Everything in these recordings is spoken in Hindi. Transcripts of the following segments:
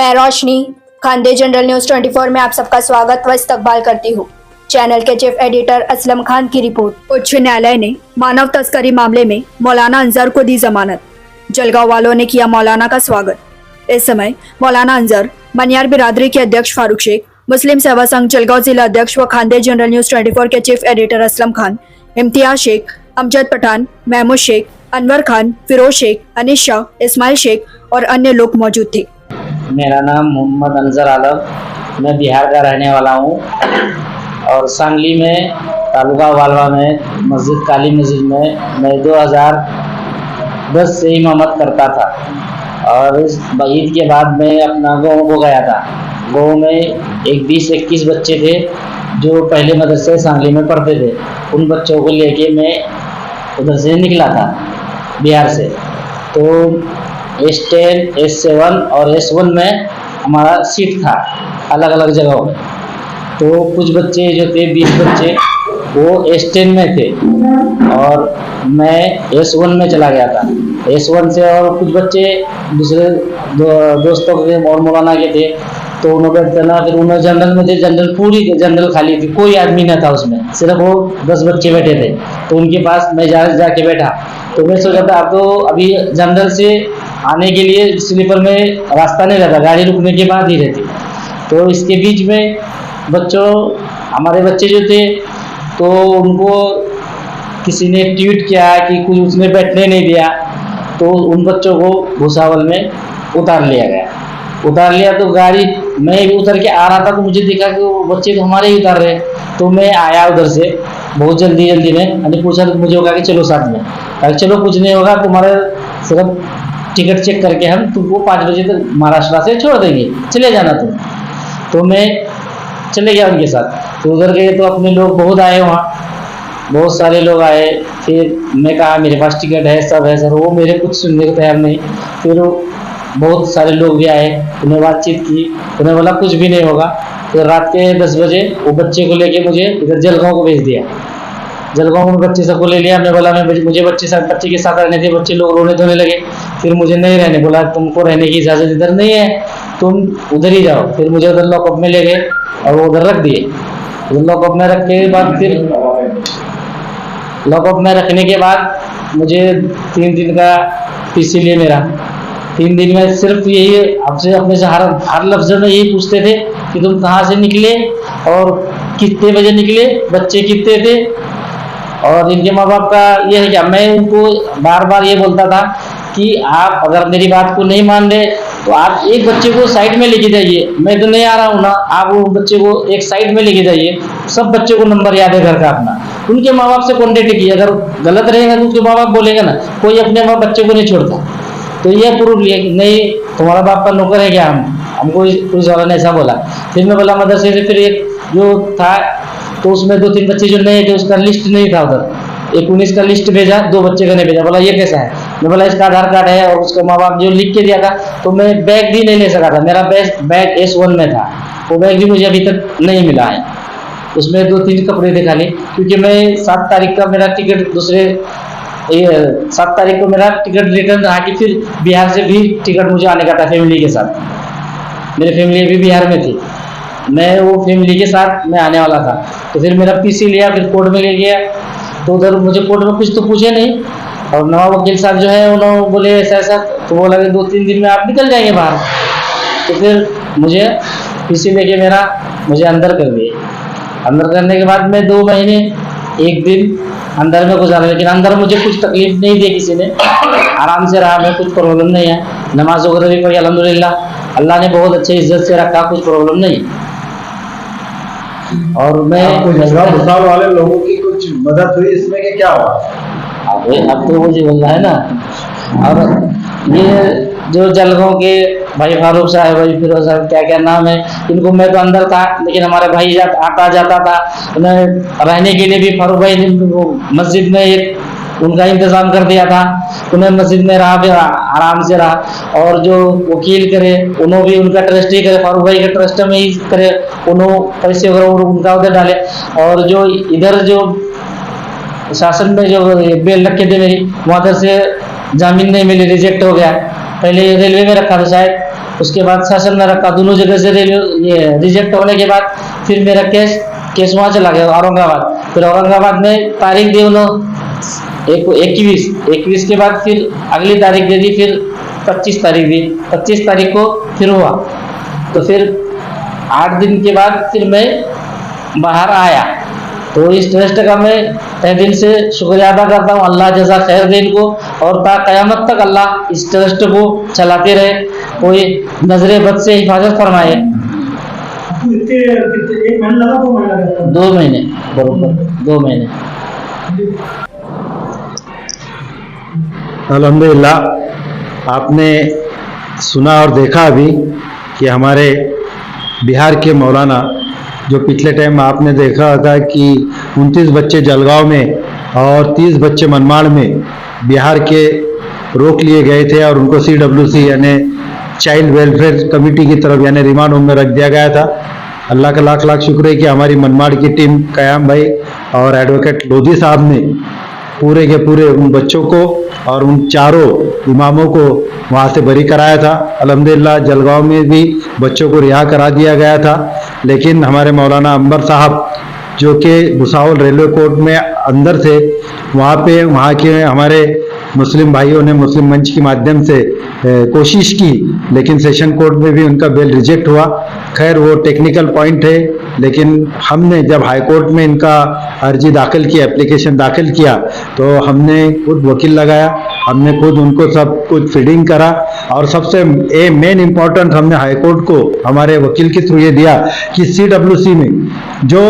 मैं रोशनी खानदे जनरल न्यूज 24 में आप सबका स्वागत व इस्तकबाल करती हूँ। चैनल के चीफ एडिटर असलम खान की रिपोर्ट। उच्च न्यायालय ने मानव तस्करी मामले में मौलाना अंजर को दी जमानत। जलगांव वालों ने किया मौलाना का स्वागत। इस समय मौलाना अंजर मनियार बिरादरी के अध्यक्ष फारूक शेख, मुस्लिम सेवा संघ जलगांव जिला अध्यक्ष व खानदे जनरल न्यूज 24 के चीफ एडिटर असलम खान, इम्तियाज शेख, अमजद पठान, महमूद शेख, अनवर खान, फिरोज शेख, अनिश शाह, इस्माइल शेख और अन्य लोग मौजूद थे। मेरा नाम मोहम्मद अंजर आलम, मैं बिहार का रहने वाला हूँ और सांगली में तालुका वालवा में मस्जिद काली मस्जिद में मैं 2010 से इमामत करता था और इस ईद के बाद मैं अपना गाँव को गया था। गाँव में एक 20-21 बच्चे थे जो पहले मदरसे सांगली में पढ़ते थे। उन बच्चों को लेके मैं उधर से निकला था बिहार से। तो S10, S7 और S1 में हमारा सीट था अलग अलग जगहों में। तो कुछ बच्चे जो थे 20 बच्चे वो S10 में थे और मैं S1 में चला गया था। S1 से और कुछ बच्चे दूसरे दोस्तों के और मौलाना के थे, तो उन्होंने बैठना। फिर उन्होंने जनरल में थे, जनरल पूरी जनरल खाली थी, कोई आदमी न था उसमें, सिर्फ वो 10 बच्चे बैठे थे। तो उनके पास मैं जाके बैठा। तो मैं सोचा था अब तो अभी जनरल से आने के लिए स्लीपर में रास्ता नहीं रहता, गाड़ी रुकने के बाद ही रहती। तो इसके बीच में हमारे बच्चे जो थे तो उनको किसी ने ट्वीट किया कि कुछ उसने बैठने नहीं दिया, तो उन बच्चों को भूसावल में उतार लिया। तो गाड़ी मैं भी उतर के आ रहा था तो मुझे देखा कि वो बच्चे तो हमारे ही उतार रहे। तो मैं आया उधर से बहुत जल्दी में, मैंने पूछा तो मुझे होगा कि चलो साथ में। कहा चलो कुछ नहीं होगा, तुम्हारे सिर्फ टिकट चेक करके हम तुमको 5 बजे तक महाराष्ट्र से छोड़ देंगे, चले जाना तुम। तो मैं चले गया उनके साथ। तो उधर गए तो अपने लोग बहुत आए, वहाँ बहुत सारे लोग आए। फिर मैं कहा मेरे पास टिकट है, सब है सर। वो मेरे कुछ सुनने को तैयार नहीं। फिर बहुत सारे लोग भी आए, उन्हें बातचीत की, उन्हें बोला कुछ भी नहीं होगा। फिर रात के 10 बजे वो बच्चे को लेके मुझे इधर जलगांव को भेज दिया। जलगांव में बच्चे सबको ले लिया। मैं बोला मुझे बच्चे के साथ रहने थे। बच्चे लोग रोने धोने लगे। फिर मुझे नहीं रहने, बोला तुमको रहने की इजाज़त इधर नहीं है, तुम उधर ही जाओ। फिर मुझे उधर लॉकअप में ले गए और वो उधर रख दिए। लॉकअप में रखने के बाद फिर लॉकअप में रखने के बाद मुझे 3 दिन का PC लिए मेरा। 3 दिन में सिर्फ यही आपसे अपने से हर लफ्ज़ में यही पूछते थे कि तुम कहाँ से निकले और कितने बजे निकले, बच्चे कितने थे और इनके माँ बाप का ये है क्या। मैं उनको बार बार ये बोलता था कि आप अगर मेरी बात को नहीं मान रहे तो आप एक बच्चे को साइड में लेके जाइए, मैं तो नहीं आ रहा हूँ ना, आप वो बच्चे को एक साइड में लेके जाइए। सब बच्चे को नंबर याद है घर का अपना, उनके माँ बाप से कॉन्टेक्ट कीजिए। अगर गलत रहेगा तो उसके माँ बाप बोलेगा ना, कोई अपने माँ बच्चे को नहीं छोड़ता। तो ये प्रूफ लिया कि नहीं तुम्हारा बाप का नौकर है क्या, हमको पुलिस वाला ने ऐसा बोला। फिर मैं बोला मदरसे से फिर एक जो था तो उसमें 2-3 बच्चे जो नए थे उसका लिस्ट नहीं था उधर। 19 का लिस्ट भेजा, 2 बच्चे का नहीं भेजा। बोला ये कैसा है। मैं बोला इसका आधार कार्ड है और उसका माँ बाप जो लिख के दिया था। तो मैं बैग भी नहीं ले सका था, मेरा बैग S1 में था, वो बैग भी मुझे अभी तक नहीं मिला है। उसमें 2-3 कपड़े थे खाली, क्योंकि मैं 7 तारीख का मेरा टिकट 7 तारीख को मेरा टिकट रिटर्न रहा कि फिर बिहार से भी टिकट मुझे आने का था फैमिली के साथ। मेरी फैमिली भी बिहार में थी, मैं वो फैमिली के साथ मैं आने वाला था। तो फिर मेरा PC लिया, फिर कोर्ट में ले गया। तो उधर मुझे कोर्ट में कुछ तो पूछे नहीं और नवाब वकील साहब जो है उन्होंने बोले ऐसा। तो बोला कि 2-3 दिन में आप निकल जाएंगे बाहर। तो फिर मुझे PC लेके मुझे अंदर कर दिए। अंदर करने के बाद मैं 2 महीने 1 दिन अंदर में गुजारा, लेकिन अंदर मुझे कुछ तकलीफ नहीं दी किसी ने, आराम से रहा मैं, कुछ प्रॉब्लम नहीं है। नमाज वगैरह भी पढ़ी अल्हम्दुलिल्लाह, अल्लाह ने बहुत अच्छे इज्जत से रखा, कुछ प्रॉब्लम नहीं। और मैं भूसावल वाले लोगों की कुछ मदद हुई इसमें कि क्या हुआ? अब तो मुझे बोलना है ना। और ये जो जलगांव के भाई फारूक साहब, भाई फिरोज साहब, क्या क्या नाम है इनको, मैं तो अंदर था लेकिन हमारे भाई आता जाता था। उन्हें रहने के लिए भी फारूक भाई ने मस्जिद में एक उनका इंतज़ाम कर दिया था। उन्हें मस्जिद में रहा भी, आराम से रहा। और जो वकील करे उन्होंने भी उनका ट्रस्टी करे, फारूक भाई के ट्रस्ट में ही करे, उन्होंने पैसे वगैरह उनका उधर डाले। और जो इधर जो शासन में जो बेल रखे थे मेरी, वहाँ से जामीन नहीं मिली, रिजेक्ट हो गया। पहले रेलवे में रखा था शायद, उसके बाद शासन में रखा, दोनों जगह से रिजेक्ट होने के बाद फिर मेरा केस वहाँ चला गया औरंगाबाद। फिर औरंगाबाद में तारीख दी उन्होंने 21 के बाद फिर अगली तारीख दे दी, फिर 25 तारीख दी। 25 तारीख को फिर हुआ, तो फिर 8 दिन के बाद फिर मैं बाहर आया। तो इस ट्रस्ट का मैं तहे दिल से शुक्रिया अदा करता हूँ। अल्लाह जज़ा खैर दे इनको, और ता क़यामत तक अल्लाह इस ट्रस्ट को चलाते रहे, कोई नजरे बद से हिफाजत फरमाए। एक महीना लगा, 2 महीना लगा? 2 महीने, बरोबर 2 महीने। अल्हम्दुलिल्लाह, आपने सुना और देखा अभी कि हमारे बिहार के मौलाना, जो पिछले टाइम आपने देखा था कि 29 बच्चे जलगांव में और 30 बच्चे मनमाड़ में बिहार के रोक लिए गए थे और उनको CWC यानी चाइल्ड वेलफेयर कमेटी की तरफ यानी रिमांड होम में रख दिया गया था। अल्लाह का लाख लाख शुक्र है कि हमारी मनमाड़ की टीम कयाम भाई और एडवोकेट लोधी साहब ने पूरे के पूरे उन बच्चों को और उन चारों इमामों को वहाँ से बरी कराया था। अल्हम्दुलिल्लाह जलगांव में भी बच्चों को रिहा करा दिया गया था, लेकिन हमारे मौलाना अंबर साहब जो कि भुसावल रेलवे कोर्ट में अंदर थे, वहाँ के हमारे मुस्लिम भाइयों ने मुस्लिम मंच के माध्यम से कोशिश की, लेकिन सेशन कोर्ट में भी उनका बेल रिजेक्ट हुआ। खैर वो टेक्निकल पॉइंट है, लेकिन हमने जब हाई कोर्ट में इनका अर्जी दाखिल किया, एप्लीकेशन दाखिल किया, तो हमने खुद वकील लगाया, हमने खुद उनको सब कुछ फीडिंग करा, और सबसे मेन इम्पॉर्टेंट हमने हाई कोर्ट को हमारे वकील के थ्रू ये दिया कि CWC में जो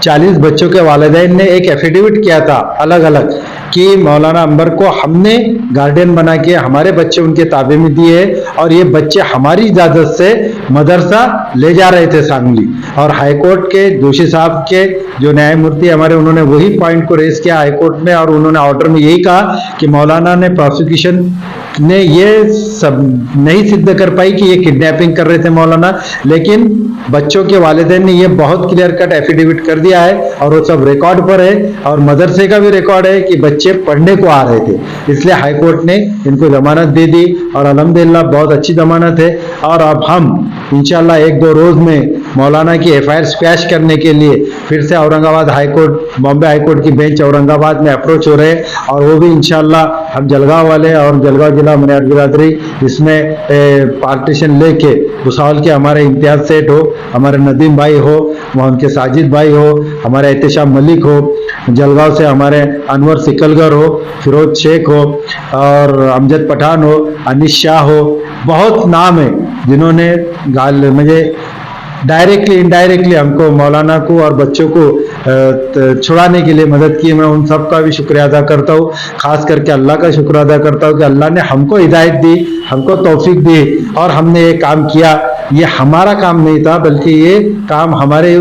40 बच्चों के वालिदैन ने एक एफिडेविट किया था अलग अलग कि मौलाना अंबर को हमने गार्डियन बना के हमारे बच्चे उनके ताबे में दिए, और ये बच्चे हमारी इजाज़त से मदरसा ले जा रहे थे सांगली। और हाई कोर्ट के जोशी साहब के जो न्यायमूर्ति हमारे, उन्होंने वही पॉइंट को रेज किया हाई कोर्ट में, और उन्होंने ऑर्डर में यही कहा कि मौलाना ने, प्रोसिक्यूशन ने ये सब नहीं सिद्ध कर पाई कि ये किडनैपिंग कर रहे थे मौलाना, लेकिन बच्चों के वालिदैन ने ये बहुत क्लियर कट एफिडेविट कर दिया है, और वो सब रिकॉर्ड पर है, और मदरसे का भी रिकॉर्ड है कि बच्चे पढ़ने को आ रहे थे। इसलिए हाई कोर्ट ने इनको जमानत दे दी, और अल्हम्दुलिल्लाह बहुत अच्छी जमानत है। और अब हम इंशाल्लाह 1-2 रोज में मौलाना की FIR स्क्वैश करने के लिए फिर से Aurangabad high court, Bombay high court की बेंच औरंगाबाद में अप्रोच हो रहे हैं, और वो भी इंशाल्लाह हम जलगांव वाले और जलगांव जिला मनियार बिरादरी इसमें पार्टीशन लेके भुसावल के हमारे इम्तियाज सेठ हो, हमारे नदीम भाई हो, वहाँ उनके साजिद भाई हो, हमारे एहतेशाम मलिक हो, जलगांव से हमारे अनवर सिकलगर हो, फिरोज शेख हो, और अमजद पठान हो, अनिश शाह हो, बहुत नाम है जिन्होंने मुझे डायरेक्टली इनडायरेक्टली हमको, मौलाना को और बच्चों को छुड़ाने के लिए मदद की। मैं उन सब का भी शुक्रिया अदा करता हूँ, खास करके अल्लाह का शुक्र अदा करता हूँ कि अल्लाह ने हमको हिदायत दी, हमको तौफीक दी, और हमने ये काम किया। ये हमारा काम नहीं था, बल्कि ये काम हमारे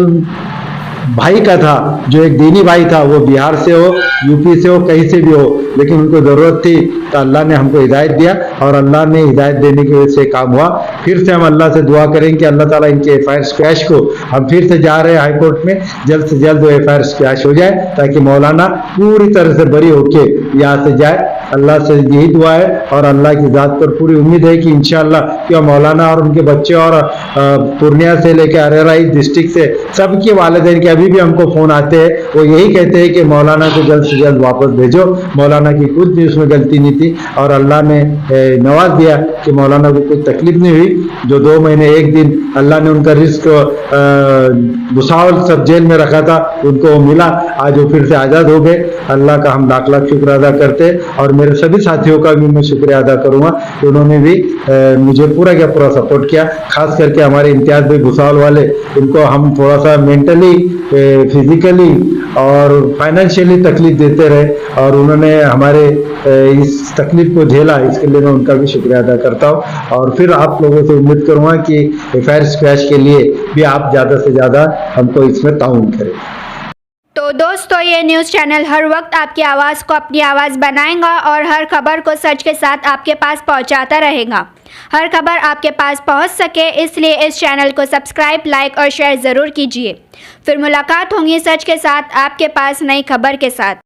भाई का था, जो एक दीनी भाई था, वो बिहार से हो, यूपी से हो, कहीं से भी हो, लेकिन उनको ज़रूरत थी तो अल्लाह ने हमको हिदायत दिया, और अल्लाह ने हिदायत देने की वजह से काम हुआ। फिर से हम अल्लाह से दुआ करेंगे कि अल्लाह ताला इनके FIR स्क्वैश को, हम फिर से जा रहे हैं हाई कोर्ट में, जल्द से जल्द वो FIR स्क्वैश हो जाए, ताकि मौलाना पूरी तरह से बरी होके यहाँ से जाए। अल्लाह से यही दुआ है, और अल्लाह की ज़ात पर पूरी उम्मीद है कि इंशाअल्लाह क्या मौलाना और उनके बच्चे, और पूर्णिया से लेकर अरेराई डिस्ट्रिक्ट से सबके वालिदैन के अभी भी हमको फ़ोन आते हैं, वो यही कहते हैं कि मौलाना को जल्द से जल्द वापस भेजो। मौलाना की कुछ भी उसमें गलती नहीं थी, और अल्लाह ने नवाज दिया कि मौलाना को कोई तकलीफ नहीं हुई। जो 2 महीने 1 दिन अल्लाह ने उनका रिस्क भुसावल सब जेल में रखा था, उनको मिला, आज वो फिर से आज़ाद हो गए। अल्लाह का हम लाख लाख शुक्र अदा करते, और मेरे सभी साथियों का भी मैं शुक्रिया अदा करूँगा कि उन्होंने भी मुझे पूरा का पूरा सपोर्ट किया। खास करके हमारे इम्तियाज भाई भुसावल वाले, इनको हम थोड़ा सा मेंटली, फिजिकली और फाइनेंशियली तकलीफ देते रहे, और उन्होंने हमारे इस तकलीफ को झेला, इसके लिए मैं उनका भी शुक्रिया अदा करता हूँ। और फिर आप लोगों से उम्मीद करूँगा कि FIR स्क्वैश के लिए भी आप ज़्यादा से ज़्यादा हमको इसमें ताउन करें। तो दोस्तों, ये न्यूज़ चैनल हर वक्त आपकी आवाज़ को अपनी आवाज़ बनाएगा, और हर खबर को सच के साथ आपके पास पहुंचाता रहेगा। हर खबर आपके पास पहुंच सके, इसलिए इस चैनल को सब्सक्राइब, लाइक और शेयर ज़रूर कीजिए। फिर मुलाकात होंगी सच के साथ आपके पास नई खबर के साथ।